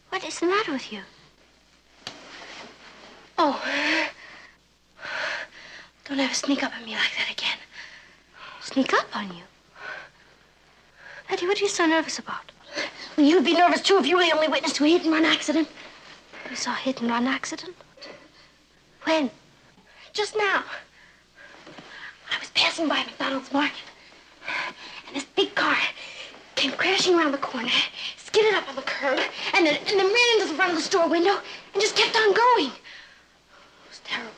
What is the matter with you? Oh. Don't ever sneak up on me like that again. Sneak up on you? Patty, what are you so nervous about? Well, you'd be nervous, too, if you were the only witness to a hit-and-run accident. You saw a hit-and-run accident? When? Just now. I was passing by McDonald's Market, and this big car came crashing around the corner, skidded up on the curb, and then ran into the front of the store window and just kept on going. It was terrible.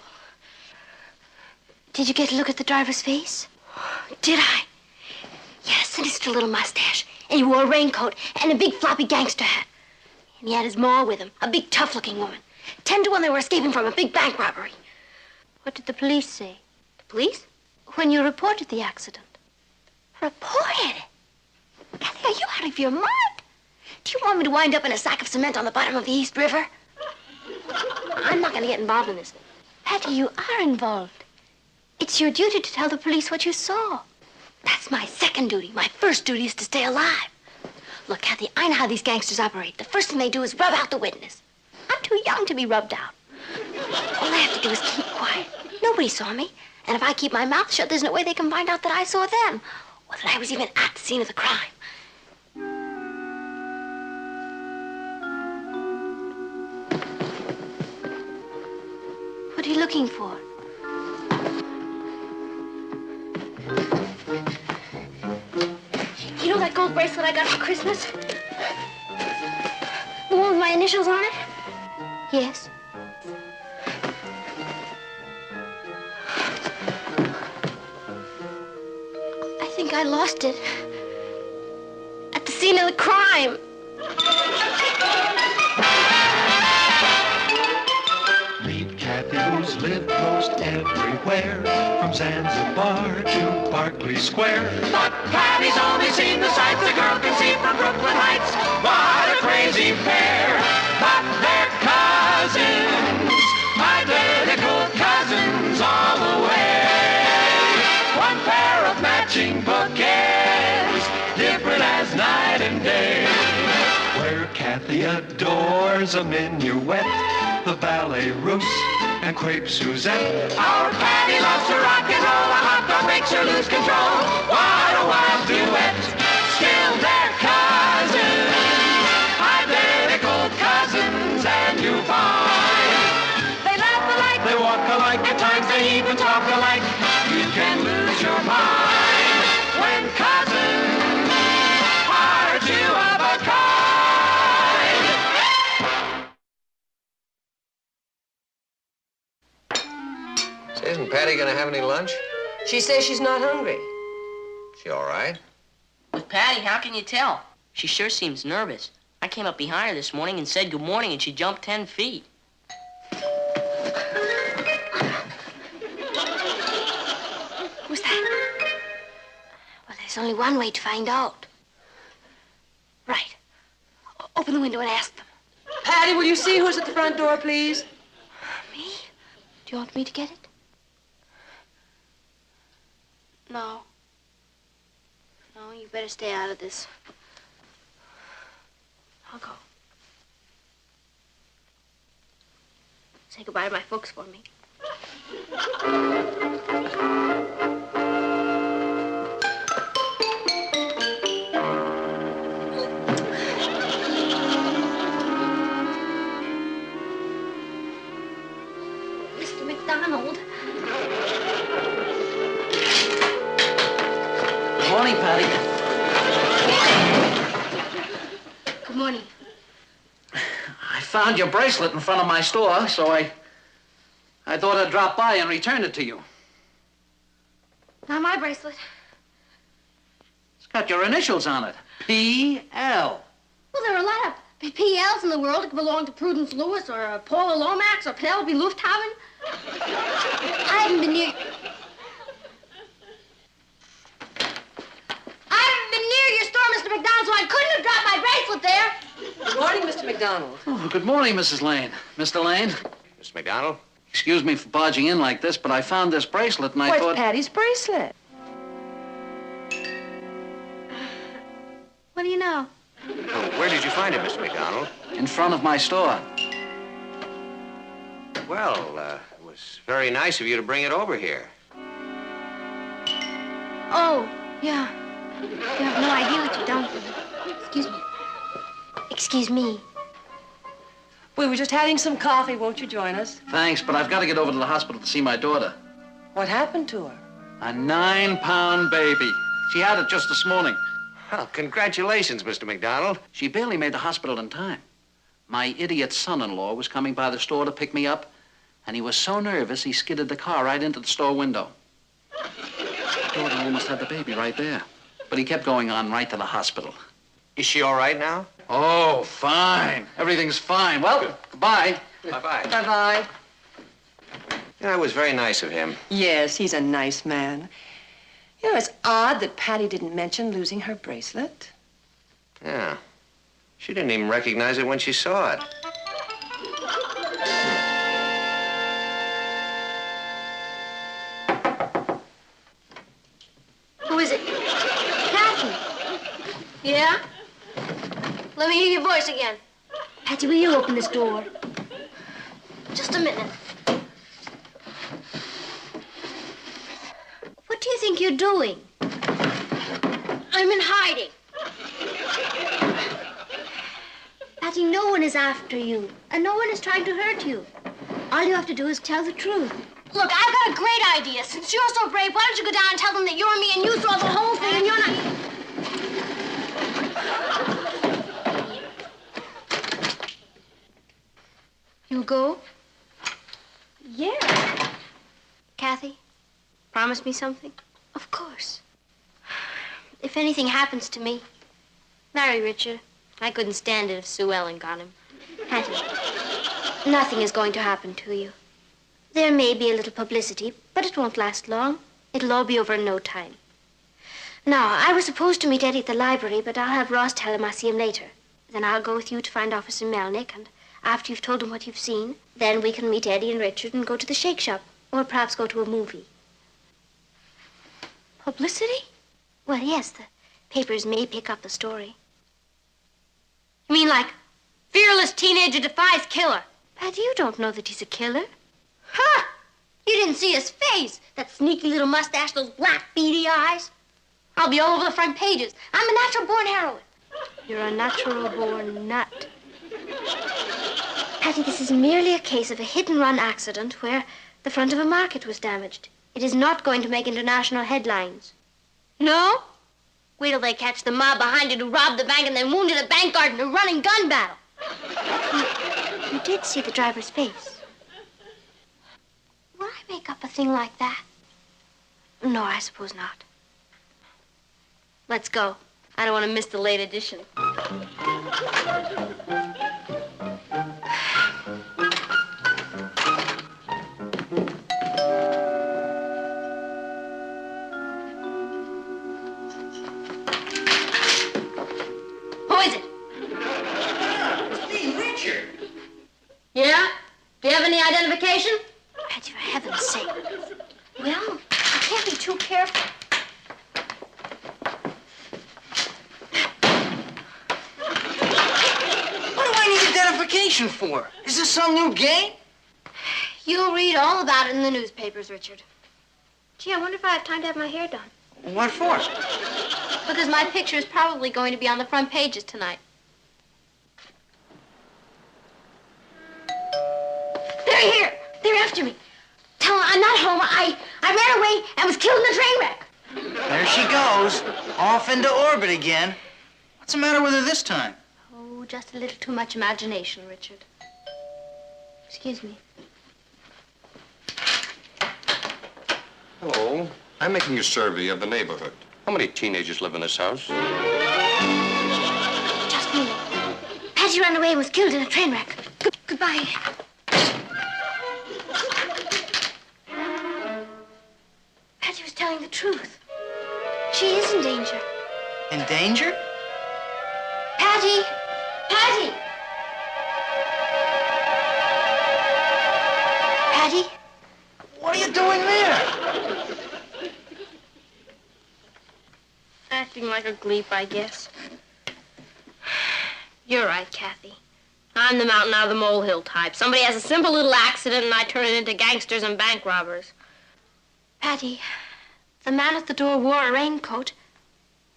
Did you get a look at the driver's face? Did I? Yes, and he had a little mustache, and he wore a raincoat and a big floppy gangster hat. And he had his ma with him, a big tough-looking woman. 10 to 1 they were escaping from a big bank robbery. What did the police say? The police? When you reported the accident. Reported? Kathy, are you out of your mind? Do you want me to wind up in a sack of cement on the bottom of the East River? I'm not going to get involved in this. Patty, you are involved. It's your duty to tell the police what you saw. That's my second duty. My first duty is to stay alive. Look, Kathy, I know how these gangsters operate. The first thing they do is rub out the witness. I'm too young to be rubbed out. All I have to do is keep quiet. Nobody saw me. And if I keep my mouth shut, there's no way they can find out that I saw them. Or that I was even at the scene of the crime. What are you looking for? You know that gold bracelet I got for Christmas? The one with my initials on it? Yes. I think I lost it at the scene of the crime. Meet Kathy, who's lived most everywhere, from Zanzibar to Berkeley Square. But Kathy's only seen the sights a girl can see from Brooklyn Heights. What a crazy pair, but they're cousins, identical cousins all the way. One pair of matching bookends, different as night and day. Where Kathy adores a minuet, the ballet russe, and crepe Suzette. Our Patty loves to rock and roll, a hot dog makes her lose control. What a wild duet, still they're cousins, identical cousins, and you find they laugh alike, they walk alike, at times they even talk alike. You can lose your mind when cousins are two of a kind. Isn't Patty gonna have any lunch? She says she's not hungry. She all right? With Patty, how can you tell? She sure seems nervous. I came up behind her this morning and said good morning, and she jumped 10 feet. Who's that? Well, there's only one way to find out. Right. Open the window and ask them. Patty, will you see who's at the front door, please? Me? Do you want me to get it? No. No, you better stay out of this. I'll go. Say goodbye to my folks for me. Mr. McDonald. Good morning, Patty. Good morning. I found your bracelet in front of my store, so I thought I'd drop by and return it to you. Not my bracelet. It's got your initials on it. P.L. Well, there are a lot of PLs in the world that belong to Prudence Lewis or Paula Lomax or Penelope Lufthaven. I haven't been near... your store, Mr. McDonald, so I couldn't have dropped my bracelet there. Good morning, Mr. McDonald. Oh, good morning, Mrs. Lane. Mr. Lane? Mr. McDonald? Excuse me for barging in like this, but I found this bracelet and I Where's thought... Patty's bracelet? What do you know? Oh, where did you find it, Mr. McDonald? In front of my store. Well, it was very nice of you to bring it over here. Oh, yeah. You have no idea what you've done for me. Excuse me. Excuse me. We were just having some coffee. Won't you join us? Thanks, but I've got to get over to the hospital to see my daughter. What happened to her? A 9-pound baby. She had it just this morning. Well, congratulations, Mr. McDonald. She barely made the hospital in time. My idiot son-in-law was coming by the store to pick me up, and he was so nervous he skidded the car right into the store window. My daughter almost had the baby right there, but he kept going on right to the hospital. Is she all right now? Oh, fine. Everything's fine. Well, goodbye. Bye-bye. Bye-bye. Yeah, it was very nice of him. Yes, he's a nice man. You know, it's odd that Patty didn't mention losing her bracelet. Yeah. She didn't even recognize it when she saw it. Who is it? Kathy. Yeah? Let me hear your voice again. Patty, will you open this door? Just a minute. What do you think you're doing? I'm in hiding. Patty, no one is after you, and no one is trying to hurt you. All you have to do is tell the truth. Look, I've got a great idea. Since you're so brave, why don't you go down and tell them that you're me and you saw the whole thing and you're not... You go? Yeah. Kathy, promise me something? Of course. If anything happens to me, marry Richard. I couldn't stand it if Sue Ellen got him. Hattie, nothing is going to happen to you. There may be a little publicity, but it won't last long. It'll all be over in no time. Now, I was supposed to meet Eddie at the library, but I'll have Ross tell him I'll see him later. Then I'll go with you to find Officer Melnick, and after you've told him what you've seen, then we can meet Eddie and Richard and go to the shake shop, or perhaps go to a movie. Publicity? Well, yes, the papers may pick up the story. You mean like, fearless teenager defies killer? Patty, you don't know that he's a killer. Huh! You didn't see his face. That sneaky little mustache, those black beady eyes. I'll be all over the front pages. I'm a natural-born heroine. You're a natural-born nut. Patty, this is merely a case of a hit-and-run accident where the front of a market was damaged. It is not going to make international headlines. No? Wait till they catch the mob behind it who robbed the bank and then wounded a bank guard in a running gun battle. You did see the driver's face. Would I make up a thing like that? No, I suppose not. Let's go. I don't want to miss the late edition. Yeah? Do you have any identification? Patty, for heaven's sake. Well, I can't be too careful. What do I need identification for? Is this some new game? You'll read all about it in the newspapers, Richard. Gee, I wonder if I have time to have my hair done. What for? Because my picture is probably going to be on the front pages tonight. They're here. They're after me. Tell them I'm not home. I ran away and was killed in a train wreck. There she goes, off into orbit again. What's the matter with her this time? Oh, just a little too much imagination, Richard. Excuse me. Hello. I'm making a survey of the neighborhood. How many teenagers live in this house? Just me. Patty ran away and was killed in a train wreck. Goodbye. Patty was telling the truth. She is in danger. In danger? Patty! Patty! Patty? What are you doing there? Acting like a gleep, I guess. You're right, Kathy. I'm the mountain out of the molehill type. Somebody has a simple little accident and I turn it into gangsters and bank robbers. Patty, the man at the door wore a raincoat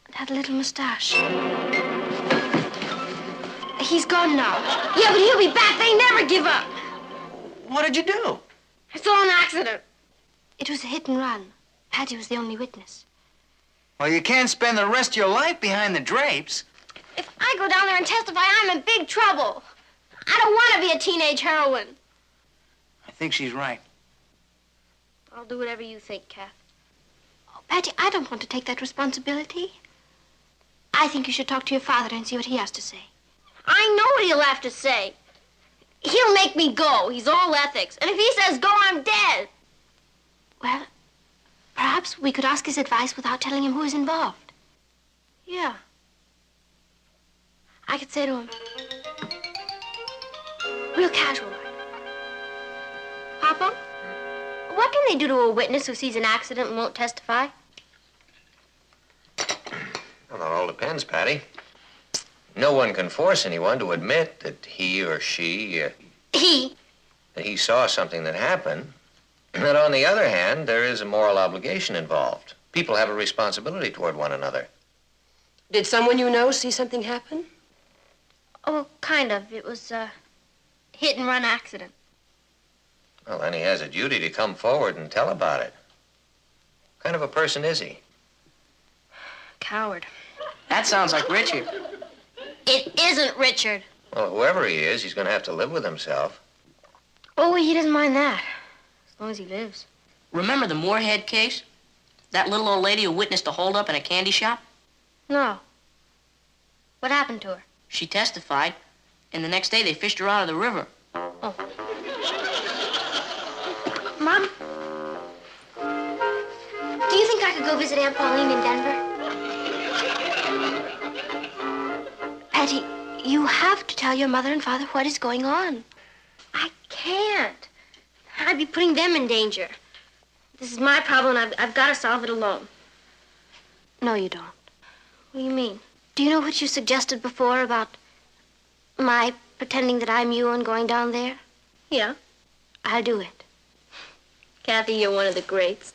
and had a little mustache. He's gone now. Yeah, but he'll be back. They never give up. What did you do? I saw an accident. It was a hit and run. Patty was the only witness. Well, you can't spend the rest of your life behind the drapes. If I go down there and testify, I'm in big trouble. I don't want to be a teenage heroine. I think she's right. I'll do whatever you think, Kath. Oh, Patty, I don't want to take that responsibility. I think you should talk to your father and see what he has to say. I know what he'll have to say. He'll make me go. He's all ethics. And if he says go, I'm dead. Well, perhaps we could ask his advice without telling him who is involved. Yeah. I could say to him, real casual like, Papa, what can they do to a witness who sees an accident and won't testify? Well, that all depends, Patty. No one can force anyone to admit that he or she... that he saw something that happened. But on the other hand, there is a moral obligation involved. People have a responsibility toward one another. Did someone you know see something happen? Oh, kind of. It was a hit-and-run accident. Well, then he has a duty to come forward and tell about it. What kind of a person is he? Coward. That sounds like Richard. It isn't Richard. Well, whoever he is, he's going to have to live with himself. Oh, he doesn't mind that. As long as he lives. Remember the Moorhead case? That little old lady who witnessed a holdup in a candy shop? No. What happened to her? She testified, and the next day they fished her out of the river. Oh. Mom? Do you think I could go visit Aunt Pauline in Denver? Patty, you have to tell your mother and father what is going on. I can't. I'd be putting them in danger. This is my problem, and I've got to solve it alone. No, you don't. What do you mean? Do you know what you suggested before about my pretending that I'm you and going down there? Yeah. I'll do it. Kathy, you're one of the greats.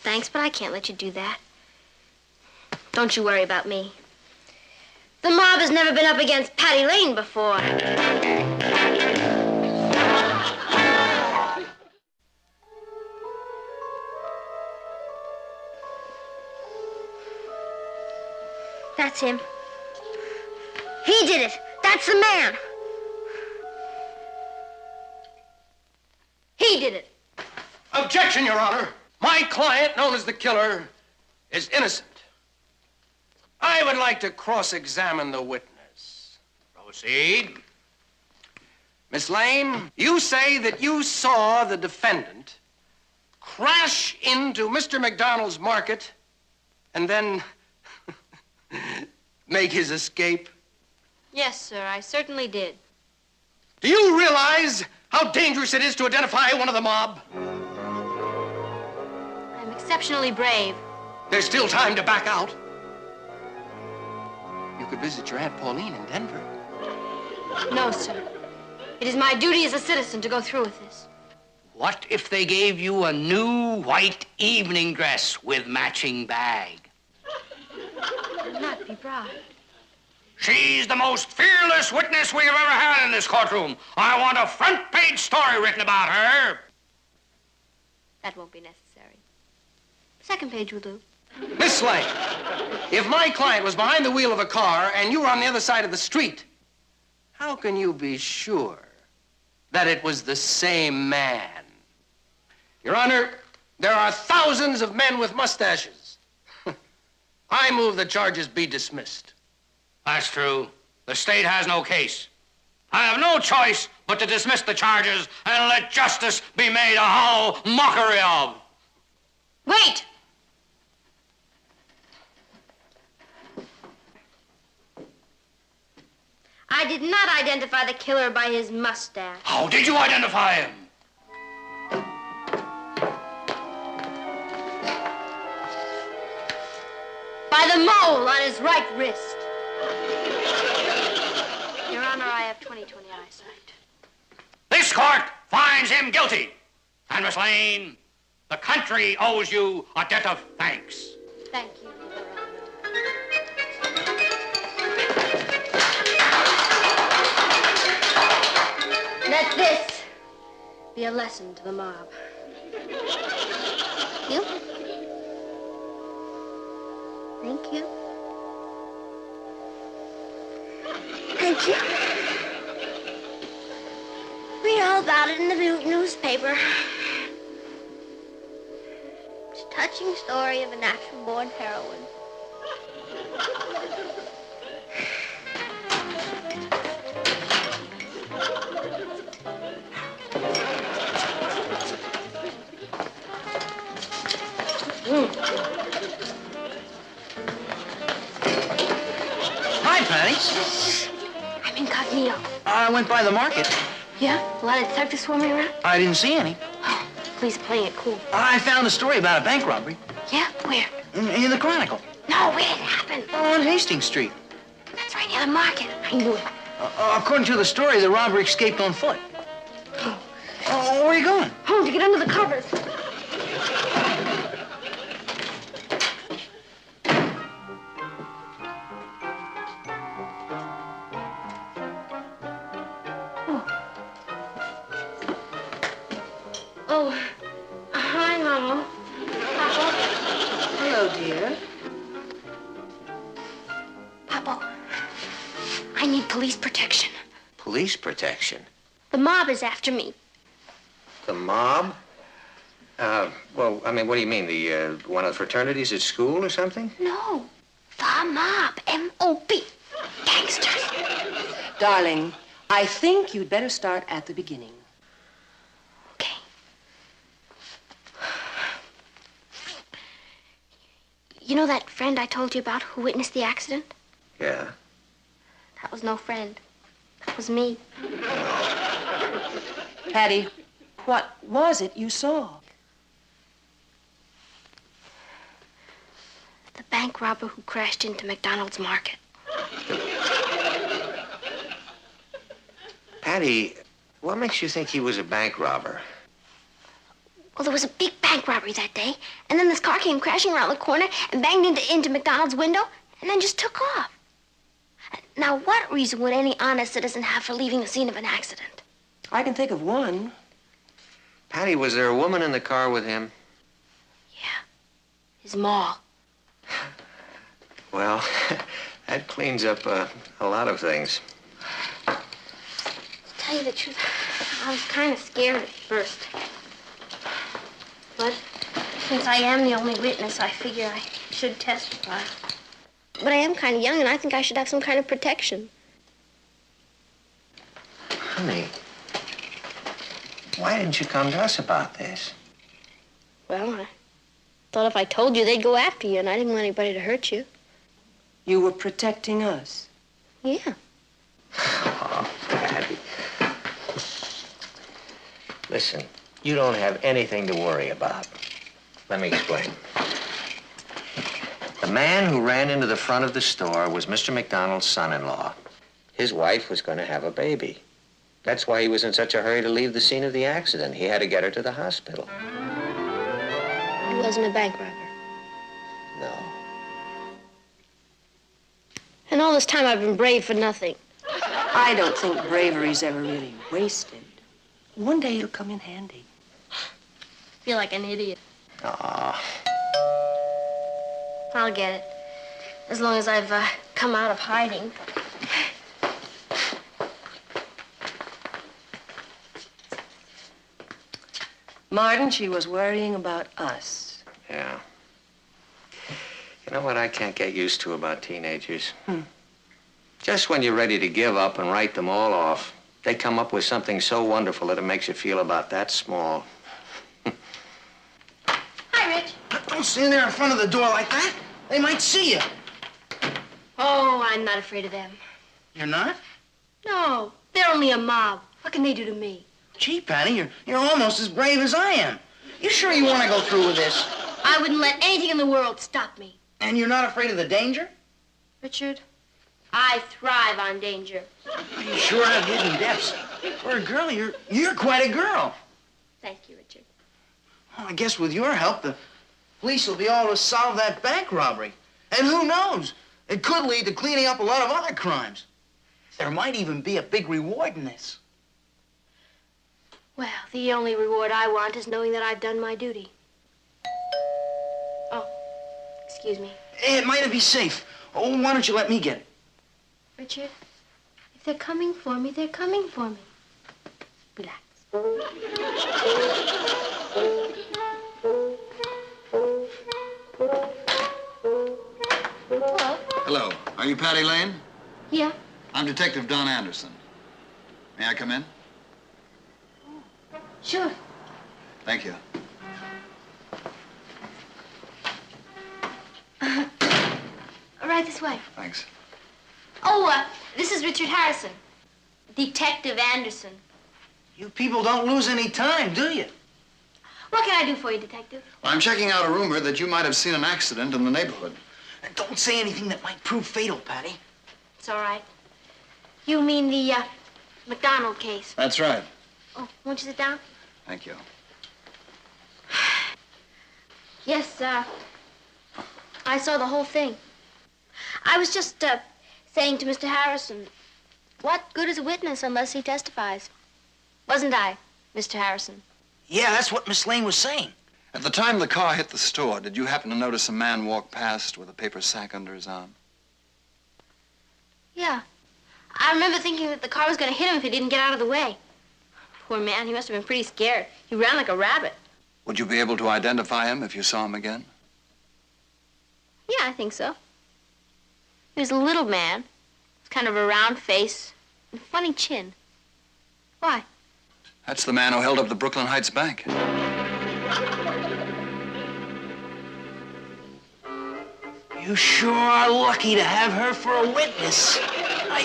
Thanks, but I can't let you do that. Don't you worry about me. The mob has never been up against Patty Lane before. That's him. He did it. That's the man. He did it. Objection, Your Honor. My client, known as the killer, is innocent. I would like to cross-examine the witness. Proceed. Miss Lane, you say that you saw the defendant crash into Mr. McDonald's market and then make his escape? Yes, sir, I certainly did. Do you realize how dangerous it is to identify one of the mob? I'm exceptionally brave. There's still time to back out. You could visit your Aunt Pauline in Denver. No, sir. It is my duty as a citizen to go through with this. What if they gave you a new white evening dress with matching bag? I'll not be bribed. She's the most fearless witness we've ever had in this courtroom. I want a front-page story written about her. That won't be necessary. Second page will do. Miss Lane, if my client was behind the wheel of a car and you were on the other side of the street, how can you be sure that it was the same man? Your Honor, there are thousands of men with mustaches. I move the charges be dismissed. That's true. The state has no case. I have no choice but to dismiss the charges and let justice be made a hollow mockery of. Wait! I did not identify the killer by his mustache. How did you identify him? By the mole on his right wrist. I have 20/20 eyesight. This court finds him guilty. And Miss Lane, the country owes you a debt of thanks. Thank you, Your Honor. Let this be a lesson to the mob. You? Thank you. Thank you. Read all about it in the newspaper. It's a touching story of a natural-born heroine. Hi, Patty. I'm incognito. I went by the market. Yeah? A lot of detectives swarming around? I didn't see any. Oh, please playing it cool. I found a story about a bank robbery. Yeah? Where? In the Chronicle. No, where did it happen? On Hastings Street. That's right near the market. I knew it. According to the story, the robber escaped on foot. Where are you going? Home to get under the covers. Oh, hi, Mama. Papa. Hello, dear. Papa, I need police protection. Police protection? The mob is after me. The mob? Well, I mean, what do you mean? The one of the fraternities at school or something? No, the mob. M-O-B. Gangsters. Darling, I think you'd better start at the beginning. Okay. You know that friend I told you about who witnessed the accident? Yeah. That was no friend. That was me. Patty, what was it you saw? The bank robber who crashed into McDonald's market. Patty, what makes you think he was a bank robber? Well, there was a big bank robbery that day, and then this car came crashing around the corner and banged into McDonald's window, and then just took off. Now, what reason would any honest citizen have for leaving the scene of an accident? I can think of one. Patty, was there a woman in the car with him? Yeah. His ma. Well, that cleans up a lot of things. To tell you the truth, I was kind of scared at first. But since I am the only witness, I figure I should testify. But I am kind of young, and I think I should have some kind of protection. Honey, why didn't you come to us about this? Well, I thought if I told you, they'd go after you, and I didn't want anybody to hurt you. You were protecting us. Yeah. Oh, Patty. Listen, you don't have anything to worry about. Let me explain. The man who ran into the front of the store was Mr. McDonald's son-in-law. His wife was going to have a baby. That's why he was in such a hurry to leave the scene of the accident. He had to get her to the hospital. He wasn't a bank robber. No. And all this time I've been brave for nothing. I don't think bravery's ever really wasted. One day it'll come in handy. I feel like an idiot. Aw. I'll get it. As long as I've come out of hiding. Martin, she was worrying about us. Yeah. You know what I can't get used to about teenagers? Just when you're ready to give up and write them all off, they come up with something so wonderful that it makes you feel about that small. Hi, Rich. Don't stand there in front of the door like that. They might see you. Oh, I'm not afraid of them. You're not? No, they're only a mob. What can they do to me? Gee, Patty, you're almost as brave as I am. You sure you want to go through with this? I wouldn't let anything in the world stop me. And you're not afraid of the danger? Richard, I thrive on danger. You sure have hidden depths. For a girl, you're quite a girl. Thank you, Richard. Well, I guess with your help, the police will be able to solve that bank robbery. And who knows? It could lead to cleaning up a lot of other crimes. There might even be a big reward in this. Well, the only reward I want is knowing that I've done my duty. Oh, excuse me. It might be safe. Oh, why don't you let me get it? Richard, if they're coming for me, they're coming for me. Relax. Hello. Hello. Are you Patty Lane? Yeah. I'm Detective Don Anderson. May I come in? Sure. Thank you. Right this way. Thanks. Oh, this is Richard Harrison. Detective Anderson. You people don't lose any time, do you? What can I do for you, Detective? Well, I'm checking out a rumor that you might have seen an accident in the neighborhood. And don't say anything that might prove fatal, Patty. It's all right. You mean the McDonald case? That's right. Oh, won't you sit down? Thank you. Yes, I saw the whole thing. I was just saying to Mr. Harrison, what good is a witness unless he testifies? Wasn't I, Mr. Harrison? Yeah, that's what Miss Lane was saying. At the time the car hit the store, did you happen to notice a man walk past with a paper sack under his arm? Yeah. I remember thinking that the car was going to hit him if he didn't get out of the way. Poor man, he must have been pretty scared. He ran like a rabbit. Would you be able to identify him if you saw him again? Yeah, I think so. He was a little man. With kind of a round face and a funny chin. Why? That's the man who held up the Brooklyn Heights Bank. You sure are lucky to have her for a witness.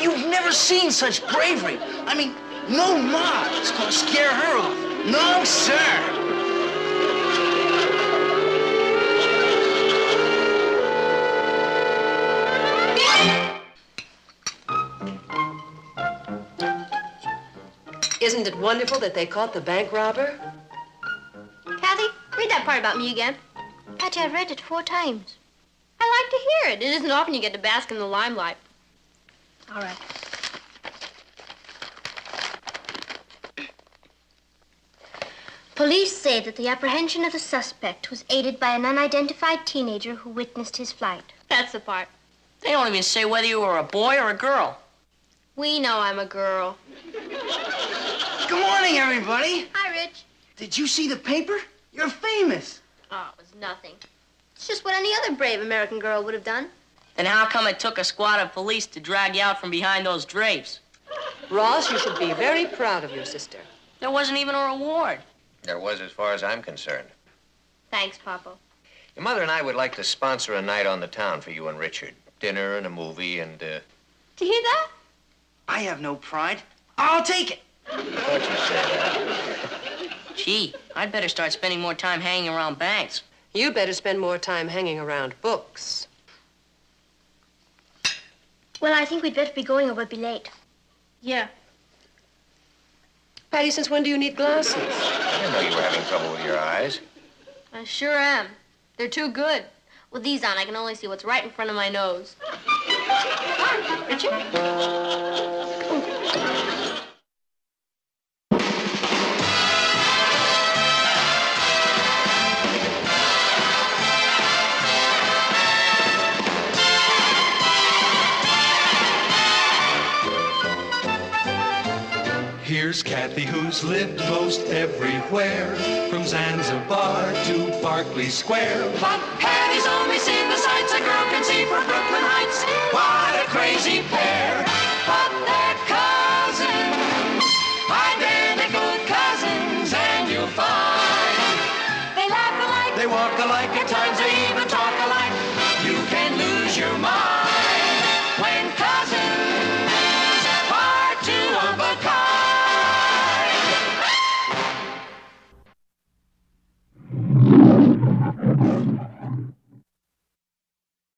You've never seen such bravery. I mean, no mob is gonna scare her off. No, sir. Isn't it wonderful that they caught the bank robber? Kathy, read that part about me again. Patty, I've read it 4 times. I like to hear it. It isn't often you get to bask in the limelight. All right. Police say that the apprehension of the suspect was aided by an unidentified teenager who witnessed his flight. That's the part. They don't even say whether you were a boy or a girl. We know I'm a girl. Good morning, everybody. Hi, Rich. Did you see the paper? You're famous. Oh, it was nothing. It's just what any other brave American girl would have done. Then how come it took a squad of police to drag you out from behind those drapes? Ross, you should be very proud of your sister. There wasn't even a reward. There was, as far as I'm concerned. Thanks, Papa. Your mother and I would like to sponsor a night on the town for you and Richard. Dinner and a movie and, Did you hear that? I have no pride. I'll take it. I thought you said that. Gee, I'd better start spending more time hanging around banks. You better spend more time hanging around books. Well, I think we'd better be going or we'll be late. Yeah. Patty, since when do you need glasses? I didn't know you were having trouble with your eyes. I sure am. They're too good. With these on, I can only see what's right in front of my nose. Richard? Here's Kathy, who's lived most everywhere, from Zanzibar to Berkeley Square. But Patty's only seen the sights a girl can see from Brooklyn Heights. What a crazy pair. But they're cousins, identical cousins, and you'll find they laugh alike, They walk alike, at times they even talk alike. You can lose your mind.